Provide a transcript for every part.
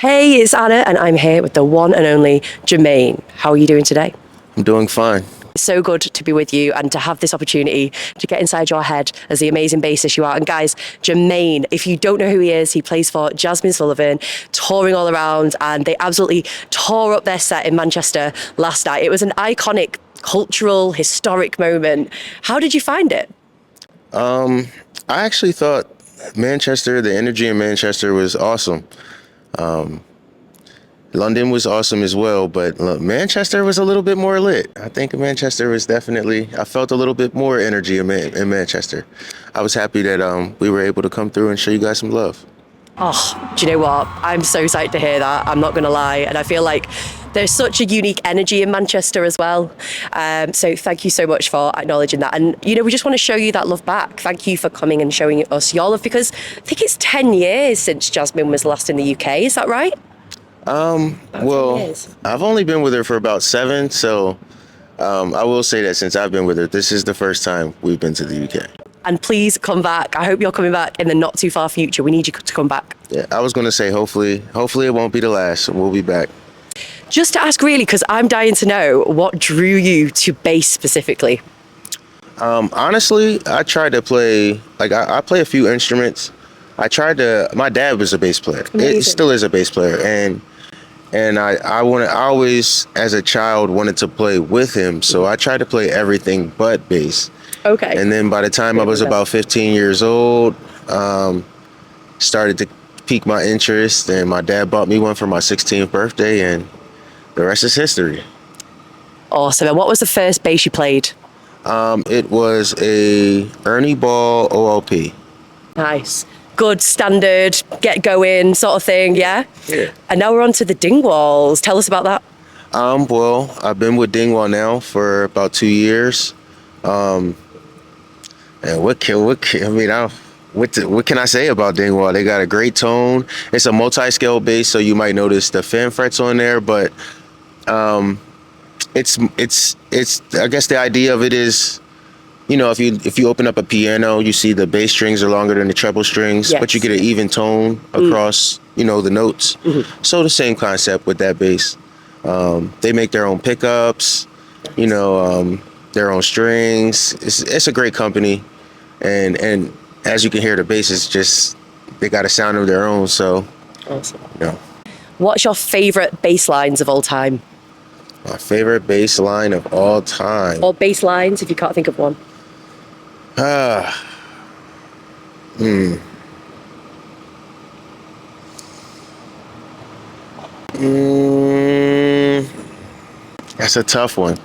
Hey, it's Anna, and I'm here with the one and only Jermaine. How are you doing today? I'm doing fine. So good to be with you and to have this opportunity to get inside your head as the amazing bassist you are. And guys, Jermaine, if you don't know who he is, he plays for Jazmine Sullivan, touring all around, and they absolutely tore up their set in Manchester last night. It was an iconic, cultural, historic moment. How did you find it? I actually thought Manchester, the energy in Manchester was awesome. London was awesome as well, but Manchester was a little bit more lit. I think Manchester was definitely, I felt a little bit more energy in Manchester. I was happy that we were able to come through and show you guys some love. Oh, do you know what? I'm so psyched to hear that. I'm not going to lie. And I feel like there's such a unique energy in Manchester as well. So thank you so much for acknowledging that. And, you know, we just want to show you that love back. Thank you for coming and showing us your love, because I think it's 10 years since Jazmine was last in the UK. Is that right? Well, I've only been with her for about 7. So I will say that since I've been with her, this is the first time we've been to the UK. And please come back. I hope you're coming back in the not too far future. We need you to come back. Yeah, I was going to say, hopefully it won't be the last. We'll be back. Just to ask really, because I'm dying to know, what drew you to bass specifically? Honestly, I tried to play, I play a few instruments. My dad was a bass player. Amazing. It still is a bass player. And I always, as a child, wanted to play with him. So I tried to play everything but bass. Okay. And then by the time I was about 15 years old, started to pique my interest, and my dad bought me one for my 16th birthday, and the rest is history. Awesome. And what was the first bass you played? It was a Ernie Ball OLP. Nice. Good, standard, get going sort of thing, yeah? Yeah. And now we're on to the Dingwalls. Tell us about that. Well, I've been with Dingwall now for about 2 years. And what can I say about Dingwall? They got a great tone. It's a multi-scale bass, so you might notice the fan frets on there, but it's I guess the idea of it is, you know, if you open up a piano, you see the bass strings are longer than the treble strings, Yes. but you get an even tone across, you know, the notes. Mm-hmm. So the same concept with that bass. They make their own pickups, you know, their own strings. It's a great company, and as you can hear, the bass is just, they got a sound of their own. So, Awesome. you know. What's your favorite bass lines of all time? My favorite bass line of all time. Or bass lines, if you can't think of one. That's a tough one.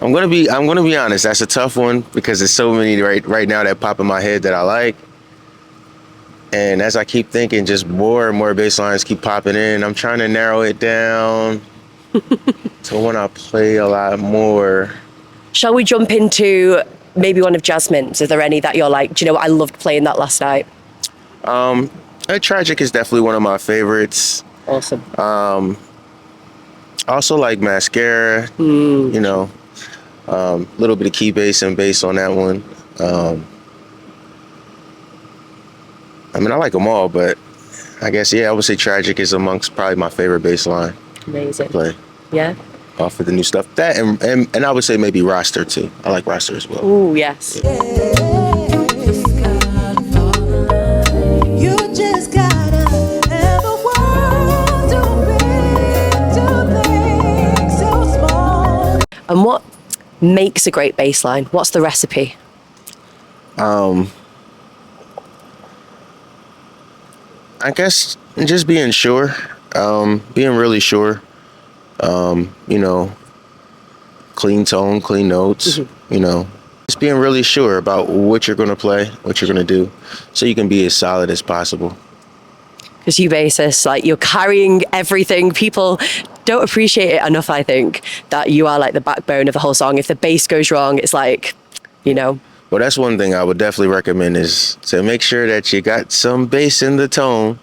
I'm gonna be honest. That's a tough one because there's so many right now that pop in my head that I like. And as I keep thinking, just more and more bass lines keep popping in. I'm trying to narrow it down to when I play a lot more. Shall we jump into maybe one of Jazmine's? Are there any that you're like, do you know what, I loved playing that last night? Tragic is definitely one of my favorites. Awesome. Also like Mascara, you know, little bit of key bass and bass on that one. I mean, I like them all, but I guess, yeah, I would say Tragic is amongst probably my favorite bass line. Amazing. To play. Yeah. Off of the new stuff. That and I would say maybe Roster too. I like Roster as well. Ooh, yes. And what makes a great bass line? What's the recipe? I guess just being sure, being really sure. You know, clean tone, clean notes, you know, just being really sure about what you're going to play, what you're going to do, so you can be as solid as possible. Because you bassists, like, you're carrying everything. People don't appreciate it enough, I think, that you are like the backbone of the whole song. If the bass goes wrong, it's like, you know. Well, that's one thing I would definitely recommend, is to make sure that you got some bass in the tone,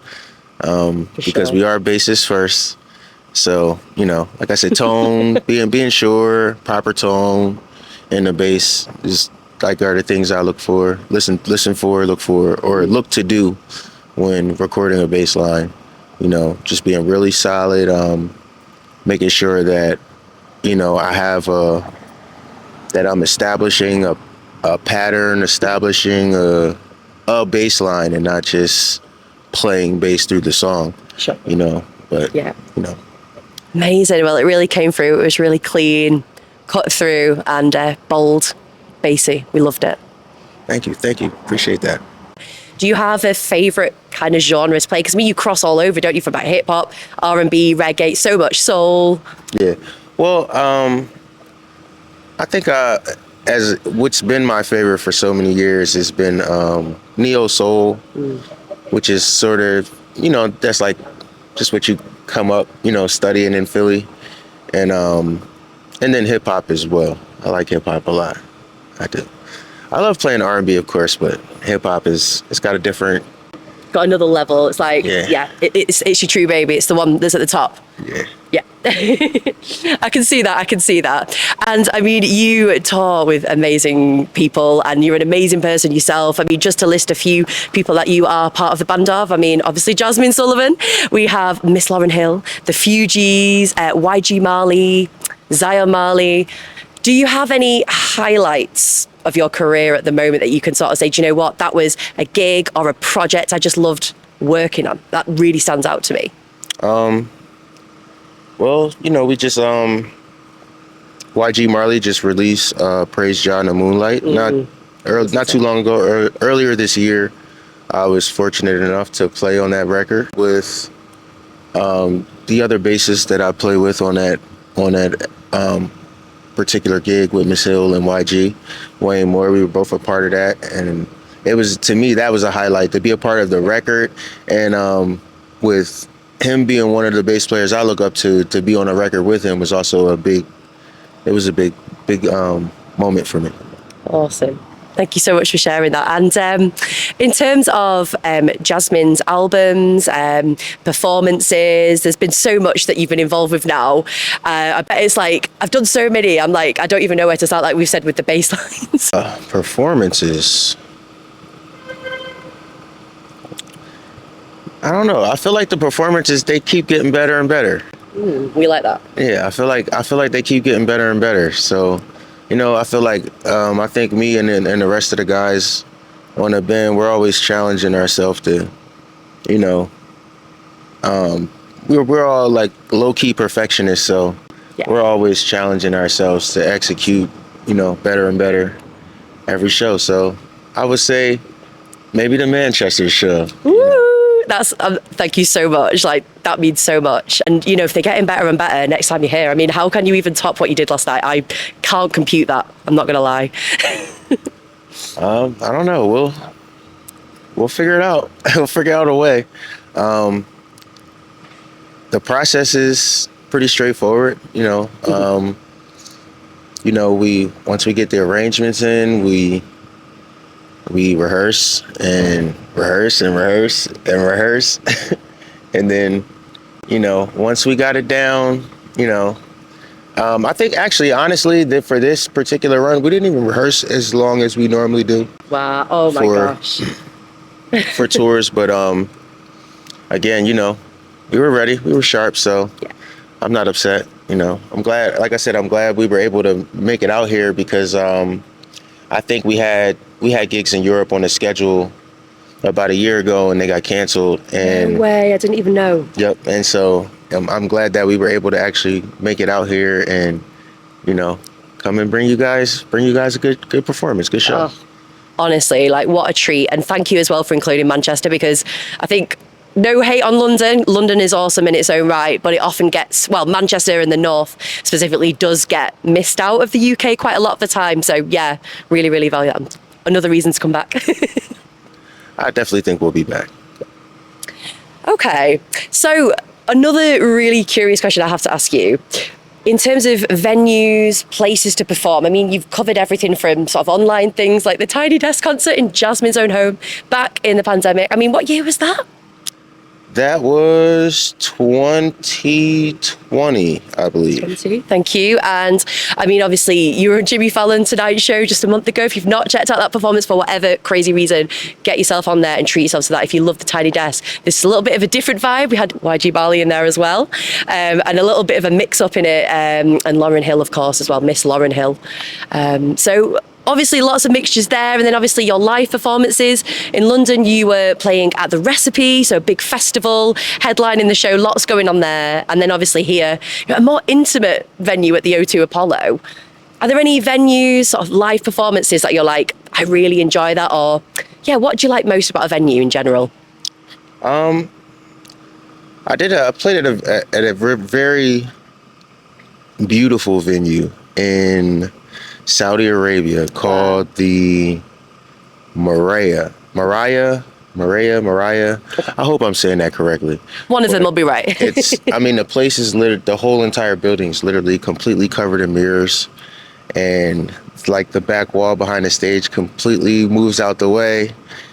because we are bassists first. So, you know, like I said, tone, being sure, proper tone, and the bass is like are the things I look for, listen for, look for, or look to do when recording a bass line. You know, just being really solid, making sure that, you know, that I'm establishing a pattern, establishing a bass line, and not just playing bass through the song. Sure. You know, but Yeah. you know. Amazing. Well, it really came through. It was really clean, cut through, and bold, bassy. We loved it. Thank you. Appreciate that. Do you have a favorite kind of genre to play? Because I mean, you cross all over, don't you? From like hip hop, R&B, reggae, so much soul. Yeah. Well, I think as what's been my favorite for so many years has been neo soul, which is sort of, you know, that's like just what you come up, you know, studying in Philly, and then hip hop as well. I like hip hop a lot. I do. I love playing R&B, of course, but hip hop it's got a different. Got another level. It's like, it's your true baby. It's the one that's at the top. Yeah. I can see that. And I mean, you tour with amazing people and you're an amazing person yourself. I mean, just to list a few people that you are part of the band of, I mean, obviously Jazmine Sullivan, we have Miss Lauryn Hill, the Fugees, YG Marley, Zion Marley. Do you have any highlights of your career at the moment that you can sort of say, do you know what, that was a gig or a project I just loved working on? That really stands out to me. Well, you know, we just YG Marley just released Praise Jah in the Moonlight. Not too long ago, earlier this year. I was fortunate enough to play on that record with the other bassists that I play with on that particular gig with Miss Hill and YG, Wayne Moore. We were both a part of that, and it was, to me, that was a highlight to be a part of the record, and with him being one of the bass players I look up to be on a record with him was also a big moment for me. Awesome. Thank you so much for sharing that. And in terms of Jazmine's albums, performances, there's been so much that you've been involved with now. I bet it's like, I've done so many, I'm like, I don't even know where to start, like we've said with the Basslines. Performances. I don't know. I feel like the performances, they keep getting better and better. We like that. Yeah, I feel like they keep getting better and better. So, you know, I feel like I think me and the rest of the guys on the band, we're always challenging ourselves to, you know, we're all like low-key perfectionists, so we're always challenging ourselves to execute, you know, better and better every show. So I would say maybe the Manchester show. Woo! That's thank you so much. Like, that means so much. And you know, if they're getting better and better next time you're here, I mean, how can you even top what you did last night? I can't compute that. I'm not gonna lie. I don't know. We'll figure it out. We'll figure out a way. The process is pretty straightforward. You know, once we get the arrangements in, we rehearse and rehearse and rehearse and rehearse. And then, you know, once we got it down, you know, I think actually, honestly, that for this particular run, we didn't even rehearse as long as we normally do. Wow. Oh my gosh. For tours. But again, you know, we were ready. We were sharp. So I'm not upset. You know, I'm glad, like I said, I'm glad we were able to make it out here because I think we had gigs in Europe on the schedule about a year ago and they got canceled. And no way, I didn't even know. Yep. And so I'm glad that we were able to actually make it out here and, you know, come and bring you guys a good performance, good show. Oh, honestly, like, what a treat. And thank you as well for including Manchester, because I think, no hate on London. London is awesome in its own right, but it often gets, well, Manchester in the north specifically does get missed out of the UK quite a lot of the time. So yeah, really, really value that. Another reason to come back. I definitely think we'll be back. Okay, so another really curious question I have to ask you. In terms of venues, places to perform, I mean, you've covered everything from sort of online things like the Tiny Desk concert in Jazmine's own home back in the pandemic. I mean, what year was that? That was 2020, I believe. 22. Thank you. And I mean, obviously, you were on Jimmy Fallon Tonight Show just a month ago. If you've not checked out that performance for whatever crazy reason, get yourself on there and treat yourself to that. If you love the Tiny Desk, this is a little bit of a different vibe. We had YG Marley in there as well, and a little bit of a mix-up in it, and Lauryn Hill, of course, as well, Miss Lauryn Hill. So obviously lots of mixtures there, and then obviously your live performances. In London, you were playing at The Recipe, so a big festival, headlining the show, lots going on there. And then obviously here, a more intimate venue at the O2 Apollo. Are there any venues, sort of live performances that you're like, I really enjoy that? Or, yeah, what do you like most about a venue in general? I played at a very beautiful venue in Saudi Arabia called the Mariah. I hope I'm saying that correctly. One of them will be right. The place is the whole entire building is literally completely covered in mirrors, and it's like the back wall behind the stage completely moves out the way,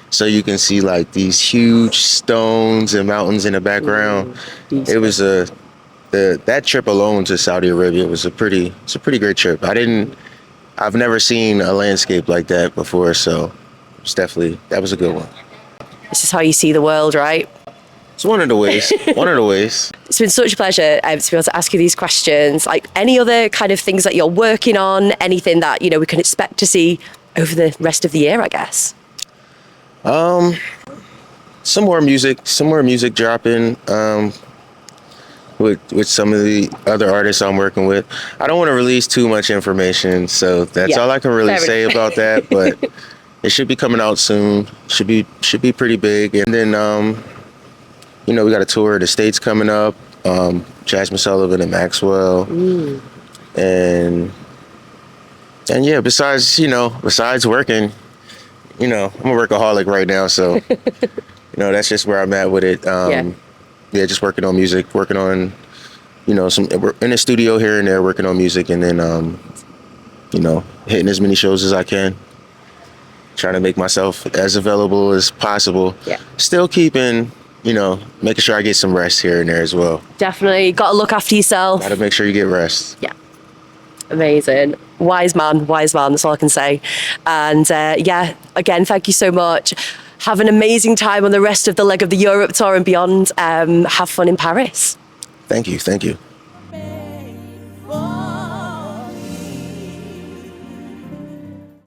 so you can see like these huge stones and mountains in the background. It was that trip alone to Saudi Arabia was a pretty great trip. I've never seen a landscape like that before, so that was a good one. This is how you see the world, right? It's one of the ways. It's been such a pleasure to be able to ask you these questions. Like, any other kind of things that you're working on, anything that, we can expect to see over the rest of the year, I guess? Some more music dropping. With some of the other artists I'm working with. I don't want to release too much information, so that's all I can really say about that, but it should be coming out soon. Should be pretty big. And then we got a tour of the States coming up. Jazmine Sullivan and Maxwell. And yeah, besides working, I'm a workaholic right now, so that's just where I'm at with it. Yeah, just working on music, working on, we're in the studio here and there, working on music, and then, hitting as many shows as I can, trying to make myself as available as possible. Yeah. Still keeping, making sure I get some rest here and there as well. Definitely. Got to look after yourself. Got to make sure you get rest. Yeah. Amazing. Wise man. That's all I can say. And again, thank you so much. Have an amazing time on the rest of the leg of the Europe tour and beyond. Have fun in Paris. Thank you.